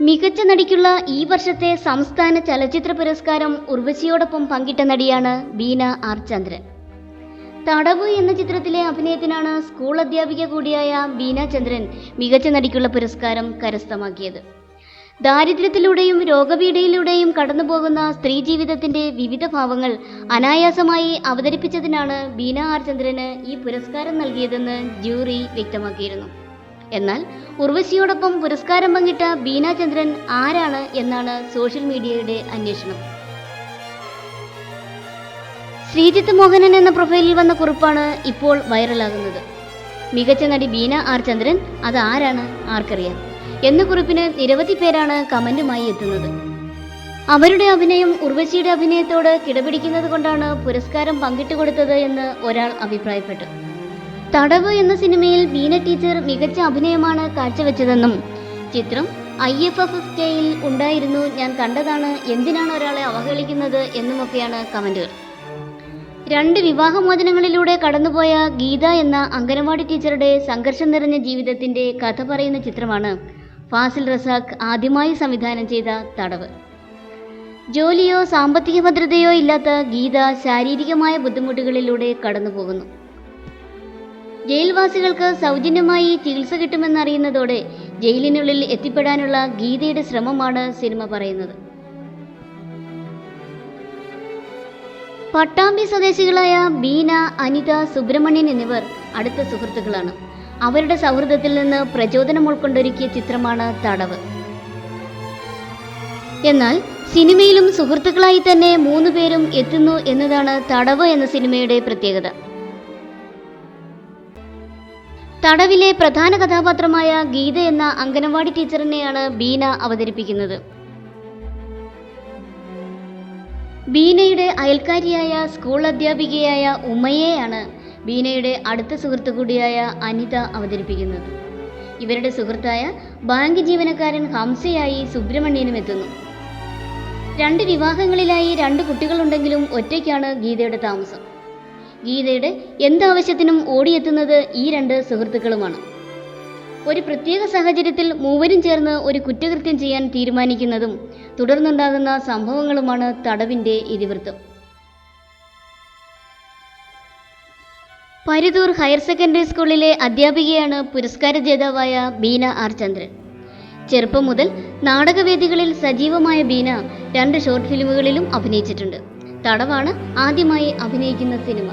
മികച്ച നടിക്കുള്ള ഈ വർഷത്തെ സംസ്ഥാന ചലച്ചിത്ര പുരസ്കാരം ഉർവശിയോടൊപ്പം പങ്കിട്ട നടിയാണ് ബീന ആർ ചന്ദ്രൻ. തടവ് എന്ന ചിത്രത്തിലെ അഭിനയത്തിനാണ് സ്കൂൾ അധ്യാപിക കൂടിയായ ബീന ചന്ദ്രൻ മികച്ച നടിക്കുള്ള പുരസ്കാരം കരസ്ഥമാക്കിയത്. ദാരിദ്ര്യത്തിലൂടെയും രോഗപീഠയിലൂടെയും കടന്നുപോകുന്ന സ്ത്രീ ജീവിതത്തിന്റെ വിവിധ ഭാവങ്ങൾ അനായാസമായി അവതരിപ്പിച്ചതിനാണ് ബീന ആർ ചന്ദ്രന് ഈ പുരസ്കാരം നൽകിയതെന്ന് ജൂറി വ്യക്തമാക്കിയിരുന്നു. എന്നാൽ ഉർവശിയോടൊപ്പം പുരസ്കാരം പങ്കിട്ട ബീന ചന്ദ്രൻ ആരാണ് എന്നാണ് സോഷ്യൽ മീഡിയയുടെ അന്വേഷണം. ശ്രീജിത്ത് മോഹനൻ എന്ന പ്രൊഫൈലിൽ വന്ന കുറിപ്പാണ് ഇപ്പോൾ വൈറലാകുന്നത്. മികച്ച നടി ബീന ആർ ചന്ദ്രൻ അത് ആരാണ്, ആർക്കറിയാം എന്ന കുറിപ്പിന് നിരവധി പേരാണ് കമന്റുമായി എത്തുന്നത്. അവരുടെ അഭിനയം ഉർവശിയുടെ അഭിനയത്തോട് കിടപിടിക്കുന്നത് കൊണ്ടാണ് പുരസ്കാരം പങ്കിട്ടു കൊടുത്തത് എന്ന് ഒരാൾ അഭിപ്രായപ്പെട്ടു. തടവ് എന്ന സിനിമയിൽ ബീന ടീച്ചർ മികച്ച അഭിനയമാണ് കാഴ്ചവെച്ചതെന്നും ചിത്രം IFF സ്റ്റൈലിൽ ഉണ്ടായിരുന്നു, ഞാൻ കണ്ടതാണ്, എന്തിനാണ് ഒരാളെ അവഹേളിക്കുന്നത് എന്നുമൊക്കെയാണ് കമന്റുകൾ. 2 വിവാഹമോചനങ്ങളിലൂടെ കടന്നുപോയ ഗീത എന്ന അംഗനവാടി ടീച്ചറുടെ സംഘർഷം നിറഞ്ഞ ജീവിതത്തിന്റെ കഥ പറയുന്ന ചിത്രമാണ് ഫാസിൽ റസാഖ് ആദ്യമായി സംവിധാനം ചെയ്ത തടവ്. ജോലിയോ സാമ്പത്തിക ഭദ്രതയോ ഇല്ലാത്ത ഗീത ശാരീരികമായ ബുദ്ധിമുട്ടുകളിലൂടെ കടന്നുപോകുന്നു. ജയിൽവാസികൾക്ക് സൗജന്യമായി ചികിത്സ കിട്ടുമെന്നറിയുന്നതോടെ ജയിലിനുള്ളിൽ എത്തിപ്പെടാനുള്ള ഗീതയുടെ ശ്രമമാണ് സിനിമ പറയുന്നത്. പട്ടാമ്പി സ്വദേശികളായ ബീന, അനിത, സുബ്രഹ്മണ്യൻ എന്നിവർ അടുത്ത സുഹൃത്തുക്കളാണ്. അവരുടെ സൗഹൃദത്തിൽ നിന്ന് പ്രചോദനം ഉൾക്കൊണ്ടൊരുക്കിയ ചിത്രമാണ് തടവ്. എന്നാൽ സിനിമയിലും സുഹൃത്തുക്കളായി തന്നെ 3 പേരും എത്തുന്നു എന്നതാണ് തടവ് എന്ന സിനിമയുടെ പ്രത്യേകത. തടവിലെ പ്രധാന കഥാപാത്രമായ ഗീത എന്ന അംഗനവാടി ടീച്ചറിനെയാണ് ബീന അവതരിപ്പിക്കുന്നത്. ബീനയുടെ അയൽക്കാരിയായ സ്കൂൾ അധ്യാപികയായ ഉമ്മയെയാണ് ബീനയുടെ അടുത്ത സുഹൃത്തു കൂടിയായ അനിത അവതരിപ്പിക്കുന്നത്. ഇവരുടെ സുഹൃത്തായ ബാങ്ക് ജീവനക്കാരൻ ഹംസയായി സുബ്രഹ്മണ്യനും എത്തുന്നു. 2 വിവാഹങ്ങളിലായി 2 കുട്ടികളുണ്ടെങ്കിലും ഒറ്റയ്ക്കാണ് ഗീതയുടെ താമസം. ഗീതയുടെ എന്താവശ്യത്തിനും ഓടിയെത്തുന്നത് ഈ 2 സുഹൃത്തുക്കളുമാണ്. ഒരു പ്രത്യേക സാഹചര്യത്തിൽ 3 ചേർന്ന് ഒരു കുറ്റകൃത്യം ചെയ്യാൻ തീരുമാനിക്കുന്നതും തുടർന്നുണ്ടാകുന്ന സംഭവങ്ങളുമാണ് തടവിന്റെ ഇതിവൃത്തം. പരിതൂർ ഹയർ സെക്കൻഡറി സ്കൂളിലെ അധ്യാപികയാണ് പുരസ്കാര ജേതാവായ ബീന ആർ ചന്ദ്രൻ. ചെറുപ്പം മുതൽ നാടകവേദികളിൽ സജീവമായ ബീന 2 ഷോർട്ട് ഫിലിമുകളിലും അഭിനയിച്ചിട്ടുണ്ട്. തടവാണ് ആദ്യമായി അഭിനയിക്കുന്ന സിനിമ.